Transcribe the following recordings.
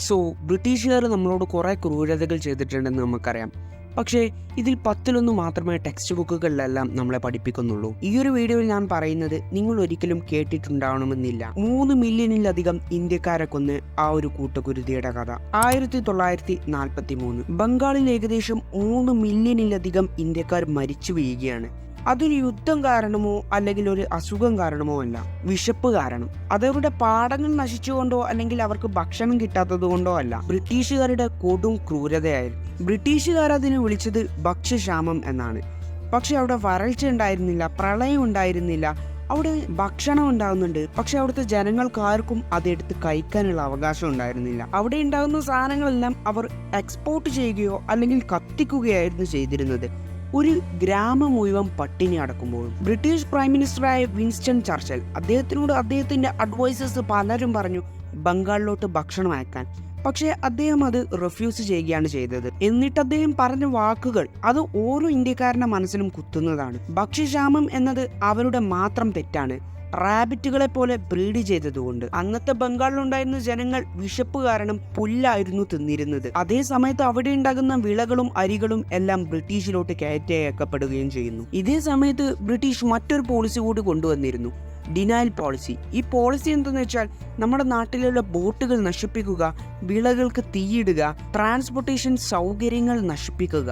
So ബ്രിട്ടീഷുകാർ നമ്മളോട് കുറേ ക്രൂരതകൾ ചെയ്തിട്ടുണ്ടെന്ന് നമുക്കറിയാം. പക്ഷേ ഇതിൽ 10 മാത്രമേ ടെക്സ്റ്റ് ബുക്കുകളിലെല്ലാം നമ്മളെ പഠിപ്പിക്കുന്നുള്ളൂ. ഈ ഒരു വീഡിയോയിൽ ഞാൻ പറയുന്നത് നിങ്ങൾ ഒരിക്കലും കേട്ടിട്ടുണ്ടാവണമെന്നില്ല. 3 മില്യണിലധികം ഇന്ത്യക്കാരെ കൊന്ന് ആ ഒരു കൂട്ടക്കുരുതിയുടെ കഥ. 1943 ബംഗാളിൽ ഏകദേശം 3 മില്യണിലധികം ഇന്ത്യക്കാർ മരിച്ചു വീഴുകയാണ്. അതൊരു യുദ്ധം കാരണമോ അല്ലെങ്കിൽ ഒരു അസുഖം കാരണമോ അല്ല, വിശപ്പ് കാരണം. അതവരുടെ പാടങ്ങൾ നശിച്ചുകൊണ്ടോ അല്ലെങ്കിൽ അവർക്ക് ഭക്ഷണം കിട്ടാത്തത് കൊണ്ടോ അല്ല, ബ്രിട്ടീഷുകാരുടെ കൊടും ക്രൂരതയായിരുന്നു. ബ്രിട്ടീഷുകാർ അതിനെ വിളിച്ചത് ഭക്ഷ്യക്ഷാമം എന്നാണ്. പക്ഷെ അവിടെ വരൾച്ച ഉണ്ടായിരുന്നില്ല, പ്രളയം ഉണ്ടായിരുന്നില്ല, അവിടെ ഭക്ഷണം ഉണ്ടാകുന്നുണ്ട്. പക്ഷെ അവിടുത്തെ ജനങ്ങൾക്കാർക്കും അതെടുത്ത് കഴിക്കാനുള്ള അവകാശം ഉണ്ടായിരുന്നില്ല. അവിടെ ഉണ്ടാകുന്ന സാധനങ്ങളെല്ലാം അവർ എക്സ്പോർട്ട് ചെയ്യുകയോ അല്ലെങ്കിൽ കത്തിക്കുകയായിരുന്നു ചെയ്തിരുന്നത്. ഒരു ഗ്രാമം മുഴുവൻ പട്ടിണി അടക്കുമ്പോഴും ബ്രിട്ടീഷ് പ്രൈം മിനിസ്റ്ററായ വിൻസ്റ്റൺ ചർച്ചിൽ അദ്ദേഹത്തിനോട് അദ്ദേഹത്തിന്റെ അഡ്വൈസേഴ്സ് പലരും പറഞ്ഞു ബംഗാളിലോട്ട് ഭക്ഷണം അയക്കാൻ. പക്ഷേ അദ്ദേഹം അത് റിഫ്യൂസ് ചെയ്യുകയാണ് ചെയ്തത്. എന്നിട്ട് അദ്ദേഹം പറഞ്ഞ വാക്കുകൾ അത് ഓരോ ഇന്ത്യക്കാരന്റെ മനസ്സിലും കുത്തുന്നതാണ്. ഭക്ഷ്യക്ഷാമം എന്നത് അവരുടെ മാത്രം തെറ്റാണ്. റാബിറ്റുകളെ പോലെ ബ്രീഡ് ചെയ്തതുകൊണ്ട് അന്നത്തെ ബംഗാളിലുണ്ടായിരുന്ന ജനങ്ങൾ വിശപ്പ് കാരണം പുല്ലായിരുന്നു തിന്നിരുന്നത്. അതേ സമയത്ത് അവിടെ ഉണ്ടാകുന്ന വിളകളും അരികളും എല്ലാം ബ്രിട്ടീഷിലോട്ട് കയറ്റി അയക്കപ്പെടുകയും ചെയ്യുന്നു. ഇതേ സമയത്ത് ബ്രിട്ടീഷ് മറ്റൊരു പോളിസി കൂടി കൊണ്ടുവന്നിരുന്നു, ഡിനയൽ പോളിസി. ഈ പോളിസി എന്തെന്ന് വെച്ചാൽ നമ്മുടെ നാട്ടിലുള്ള ബോട്ടുകൾ നശിപ്പിക്കുക, വിളകൾക്ക് തീയിടുക, ട്രാൻസ്പോർട്ടേഷൻ സൗകര്യങ്ങൾ നശിപ്പിക്കുക.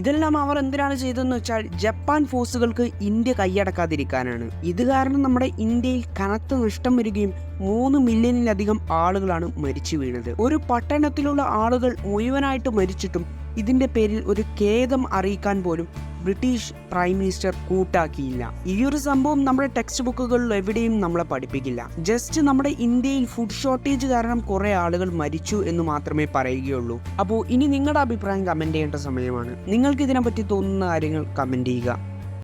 ഇതെല്ലാം അവർ എന്തിനാണ് ചെയ്തതെന്ന് വെച്ചാൽ ജപ്പാൻ ഫോഴ്സുകൾക്ക് ഇന്ത്യ കൈയടക്കാതിരിക്കാനാണ്. ഇത് കാരണം നമ്മുടെ ഇന്ത്യയിൽ കനത്ത നഷ്ടം വരികയും 3 മില്യണിലധികം ആളുകളാണ് മരിച്ചു വീണത്. ഒരു പട്ടണത്തിലുള്ള ആളുകൾ മുഴുവനായിട്ട് മരിച്ചിട്ടും ഇതിന്റെ പേരിൽ ഒരു ഖേദം അറിയിക്കാൻ പോലും ബ്രിട്ടീഷ് പ്രൈം മിനിസ്റ്റർ കൂട്ടാക്കിയില്ല. ഈ ഒരു സംഭവം നമ്മുടെ ടെക്സ്റ്റ് ബുക്കുകളിൽ എവിടെയും നമ്മളെ പഠിപ്പിക്കില്ല. ജസ്റ്റ് നമ്മുടെ ഇന്ത്യയിൽ ഫുഡ് ഷോർട്ടേജ് കാരണം കുറെ ആളുകൾ മരിച്ചു എന്ന് മാത്രമേ പറയുകയുള്ളൂ. അപ്പോൾ ഇനി നിങ്ങളുടെ അഭിപ്രായം കമന്റ് ചെയ്യേണ്ട സമയമാണ്. നിങ്ങൾക്ക് ഇതിനെപ്പറ്റി തോന്നുന്ന കാര്യങ്ങൾ കമന്റ് ചെയ്യുക.